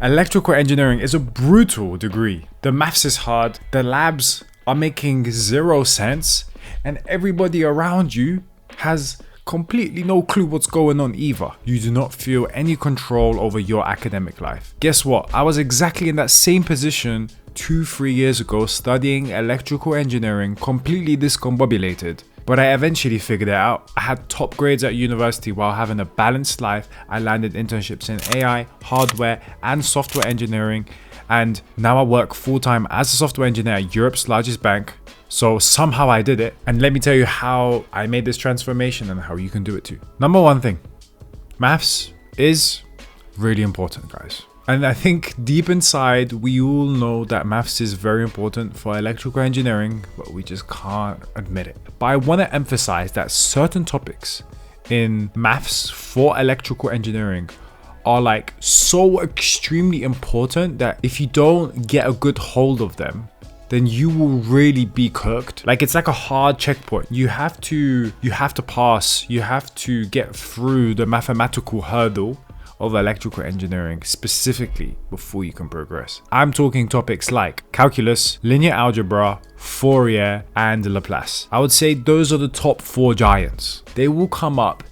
Electrical engineering is a brutal degree. The maths is hard, the labs are making zero sense, and everybody around you has completely no clue what's going on either. You do not feel any control over your academic life. Guess what? I was exactly in that same position 2-3 years ago, studying electrical engineering, completely discombobulated. But I eventually figured it out. I had top grades at university while having a balanced life. I landed internships in AI, hardware, and software engineering. And now I work full-time as a software engineer at Europe's largest bank. So somehow I did it. And let me tell you how I made this transformation and how you can do it too. Number one thing, maths is really important, guys. And I think deep inside, we all know that maths is very important for electrical engineering, but we just can't admit it. But I want to emphasize that certain topics in maths for electrical engineering are like so extremely important that if you don't get a good hold of them, then you will really be cooked. Like it's like a hard checkpoint. You have to pass, you have to get through the mathematical hurdle of electrical engineering specifically before you can progress. I'm talking topics like calculus, linear algebra, Fourier, and Laplace. I would say those are the top 4 giants. They will come up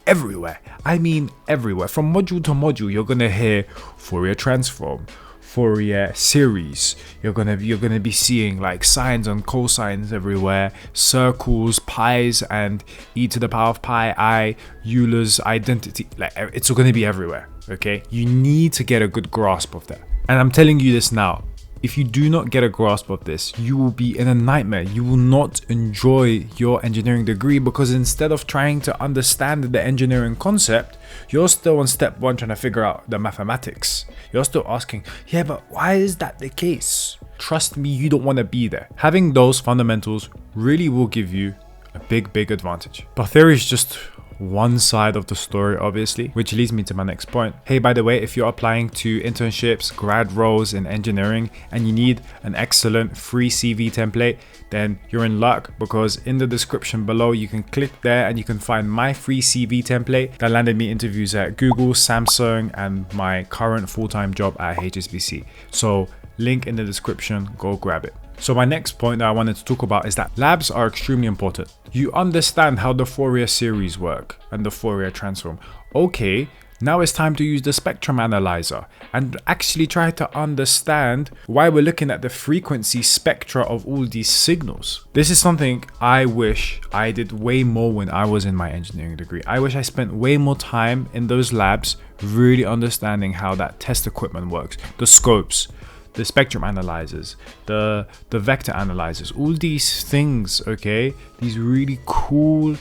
everywhere. I mean everywhere. From module to module, you're gonna hear Fourier transform, Fourier series. You're gonna be seeing like sines and cosines everywhere, circles, pies, and e to the power of pi I, Euler's identity. Like it's gonna be everywhere. Okay, you need to get a good grasp of that. And I'm telling you this now. If you do not get a grasp of this, you will be in a nightmare. You will not enjoy your engineering degree because instead of trying to understand the engineering concept, you're still on step 1 trying to figure out the mathematics. You're still asking, yeah, but why is that the case? Trust me, you don't want to be there. Having those fundamentals really will give you a big advantage. But theory is just one side of the story, obviously, which leads me to my next point. Hey, by the way, if you're applying to internships, grad roles in engineering, and you need an excellent free CV template, then you're in luck because in the description below, you can click there and you can find my free CV template that landed me interviews at Google, Samsung, and my current full-time job at HSBC. So link in the description, go grab it. So my next point that I wanted to talk about is that labs are extremely important. You understand how the Fourier series work and the Fourier transform. Okay, now it's time to use the spectrum analyzer and actually try to understand why we're looking at the frequency spectra of all these signals. This is something I wish I did way more when I was in my engineering degree. I wish I spent way more time in those labs really understanding how that test equipment works, the scopes, the spectrum analyzers, the vector analyzers, all these things, okay? These really cool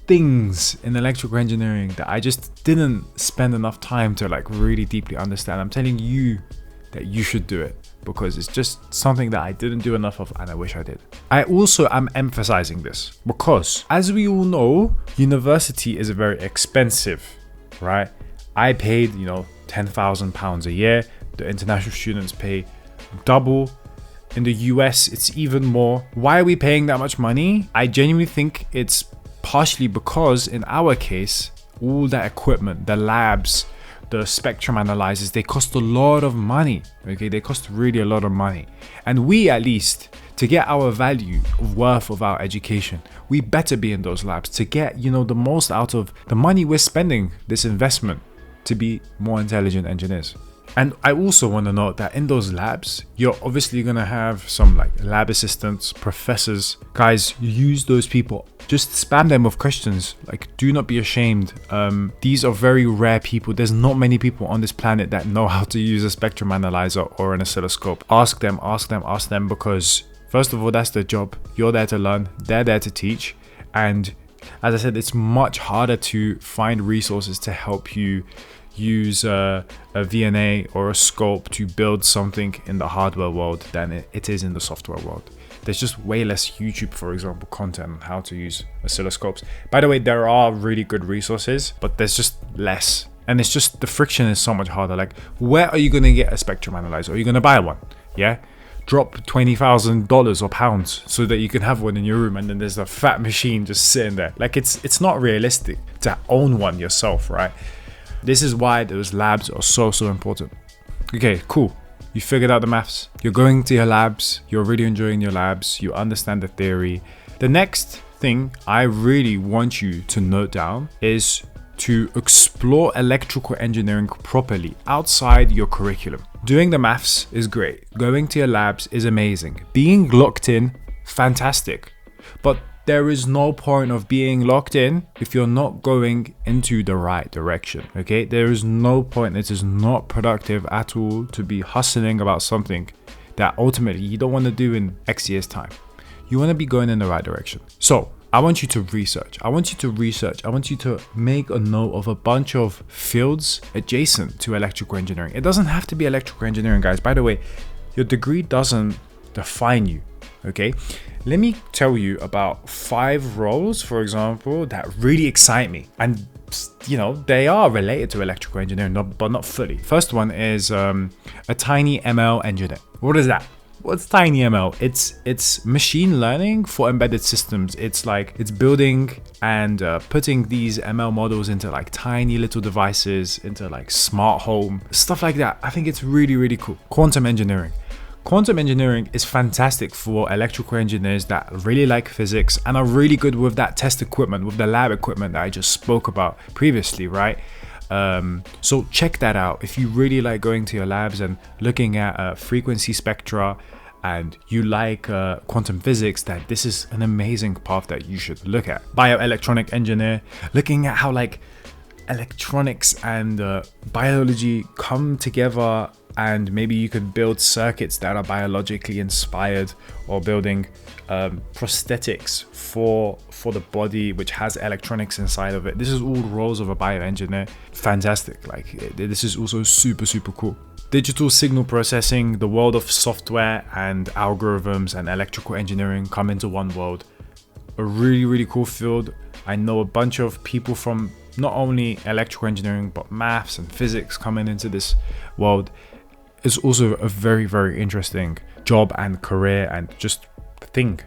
things in electrical engineering that I just didn't spend enough time to like really deeply understand. I'm telling you that you should do it because it's just something that I didn't do enough of and I wish I did. I also am emphasizing this because as we all know, university is very expensive, right? I paid, £10,000 a year. The international students pay double. In the US, it's even more. Why are we paying that much money? I genuinely think it's partially because in our case, all that equipment, the labs, the spectrum analyzers, they cost a lot of money. Okay, they cost really a lot of money. And we, at least, to get our value of worth of our education, we better be in those labs to get, the most out of the money we're spending, this investment, to be more intelligent engineers. And I also want to note that in those labs, you're obviously going to have some like lab assistants, professors. Guys, use those people. Just spam them with questions. Like, do not be ashamed. These are very rare people. There's not many people on this planet that know how to use a spectrum analyzer or an oscilloscope. Ask them because first of all, that's their job. You're there to learn. They're there to teach. And as I said, it's much harder to find resources to help you use a VNA or a scope to build something in the hardware world than it is in the software world. There's just way less YouTube, for example, content on how to use oscilloscopes. By the way, there are really good resources, but there's just less. And it's just the friction is so much harder. Like, where are you going to get a spectrum analyzer? Are you going to buy one? Yeah? Drop $20,000 or pounds so that you can have one in your room and then there's a fat machine just sitting there. Like, it's not realistic to own one yourself, right? This is why those labs are so important. Okay, cool. You figured out the maths. You're going to your labs. You're really enjoying your labs. You understand the theory. The next thing I really want you to note down is to explore electrical engineering properly outside your curriculum. Doing the maths is great. Going to your labs is amazing. Being locked in, fantastic. But there is no point of being locked in if you're not going into the right direction, okay? There is no point. It is not productive at all to be hustling about something that ultimately you don't want to do in X years' time. You want to be going in the right direction. So I want you to research. I want you to make a note of a bunch of fields adjacent to electrical engineering. It doesn't have to be electrical engineering, guys. By the way, your degree doesn't define you, okay? Let me tell you about 5 roles, for example, that really excite me. And, you know, they are related to electrical engineering, but not fully. First one is a tiny ML engineer. What is that? What's tiny ML? It's machine learning for embedded systems. It's building and putting these ML models into like tiny little devices, into like smart home, stuff like that. I think it's really, really cool. Quantum engineering. Quantum engineering is fantastic for electrical engineers that really like physics and are really good with that test equipment, with the lab equipment that I just spoke about previously, right? So check that out. If you really like going to your labs and looking at frequency spectra and you like quantum physics, then this is an amazing path that you should look at. Bioelectronic engineer, looking at how like electronics and biology come together, and maybe you could build circuits that are biologically inspired, or building prosthetics for the body which has electronics inside of it. This is all roles of a bioengineer. Fantastic. Like, this is also super, super cool. Digital signal processing, the world of software and algorithms and electrical engineering come into one world. A really, really cool field. I know a bunch of people from not only electrical engineering but maths and physics coming into this world. It's also a very, very interesting job and career and just thing.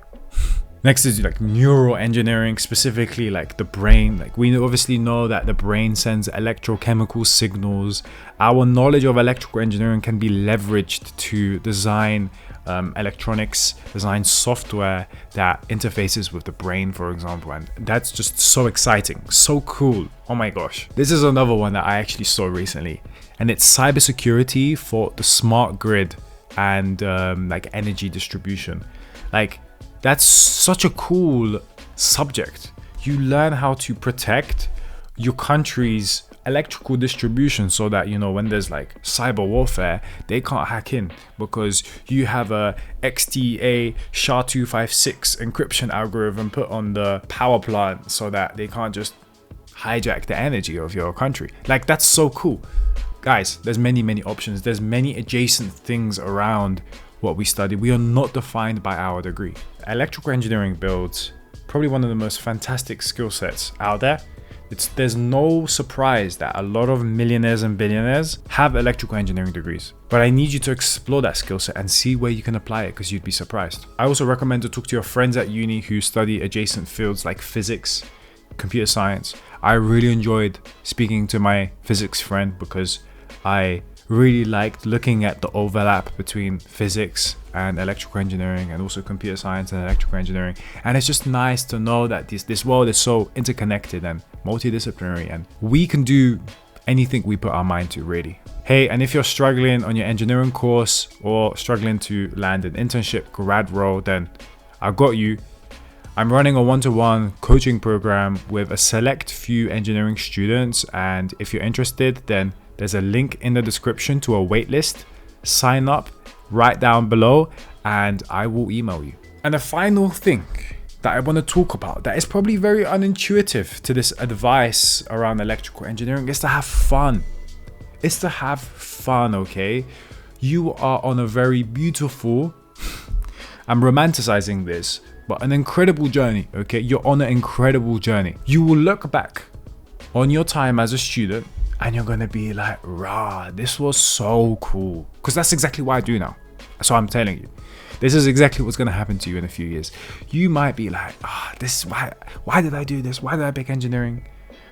Next is like neuroengineering, specifically like the brain. Like, we obviously know that the brain sends electrochemical signals. Our knowledge of electrical engineering can be leveraged to design electronics, design software that interfaces with the brain, for example. And that's just so exciting, so cool. Oh my gosh. This is another one that I actually saw recently, and it's cybersecurity for the smart grid and like energy distribution. Like, that's such a cool subject. You learn how to protect your country's electrical distribution so that, you know, when there's like cyber warfare, they can't hack in because you have a XTA SHA-256 encryption algorithm put on the power plant so that they can't just hijack the energy of your country. Like, that's so cool. Guys, there's many options. There's many adjacent things around what we study. We are not defined by our degree. Electrical engineering builds probably one of the most fantastic skill sets out there. There's no surprise that a lot of millionaires and billionaires have electrical engineering degrees. But I need you to explore that skill set and see where you can apply it, because you'd be surprised. I also recommend to talk to your friends at uni who study adjacent fields like physics, computer science. I really enjoyed speaking to my physics friend because I really liked looking at the overlap between physics and electrical engineering, and also computer science and electrical engineering. And it's just nice to know that this world is so interconnected and multidisciplinary, and we can do anything we put our mind to, really. Hey, and if you're struggling on your engineering course or struggling to land an internship, grad role, then I got you. I'm running a one-to-one coaching program with a select few engineering students, and if you're interested, then there's a link in the description to a waitlist. Sign up right down below and I will email you. And the final thing that I want to talk about that is probably very unintuitive to this advice around electrical engineering is to have fun. It's to have fun, okay? You are on a very beautiful, I'm romanticizing this, but an incredible journey, okay? You're on an incredible journey. You will look back on your time as a student and you're gonna be like, rah, this was so cool. Because that's exactly what I do now. So I'm telling you, this is exactly what's gonna happen to you in a few years. You might be like, why did I do this? Why did I pick engineering?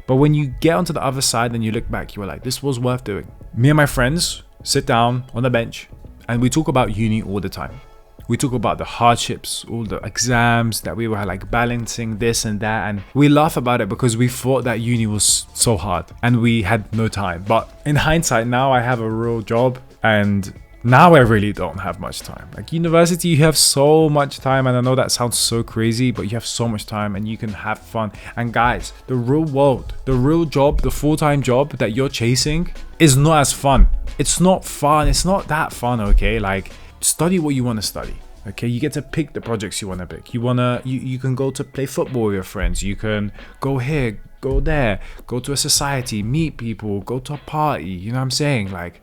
But when you get onto the other side and you look back, you were like, this was worth doing. Me and my friends, sit down on the bench and we talk about uni all the time. We talk about the hardships, all the exams that we were like balancing this and that, and we laugh about it because we thought that uni was so hard and we had no time. But in hindsight, now I have a real job and now I really don't have much time. Like university, you have so much time, and I know that sounds so crazy, but you have so much time and you can have fun. And guys, the real world, the real job, the full-time job that you're chasing is not as fun. It's not fun. It's not that fun, okay? Like, study what you want to study. Okay, you get to pick the projects you want to pick. You can go to play football with your friends. You can go here, go there, go to a society, meet people, go to a party. You know what I'm saying? Like,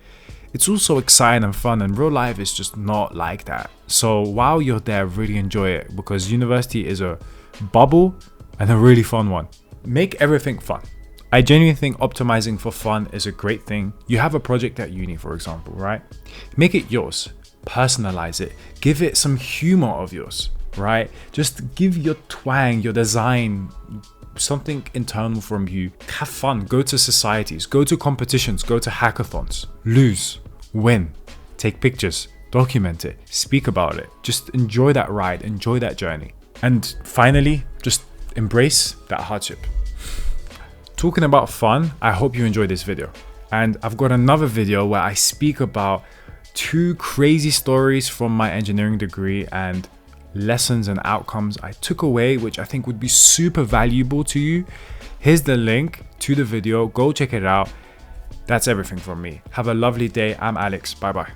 it's also exciting and fun, and real life is just not like that. So while you're there, really enjoy it, because university is a bubble and a really fun one. Make everything fun. I genuinely think optimizing for fun is a great thing. You have a project at uni, for example, right? Make it yours. Personalize it. Give it some humor of yours, right? Just give your twang, your design, something internal from you. Have fun. Go to societies, go to competitions, go to hackathons. Lose, win, take pictures, document it, speak about it. Just enjoy that ride, enjoy that journey. And finally, just embrace that hardship. Talking about fun, I hope you enjoyed this video. And I've got another video where I speak about 2 crazy stories from my engineering degree and lessons and outcomes I took away, which I think would be super valuable to you. Here's the link to the video. Go check it out. That's everything from me. Have a lovely day. I'm Alex. Bye bye.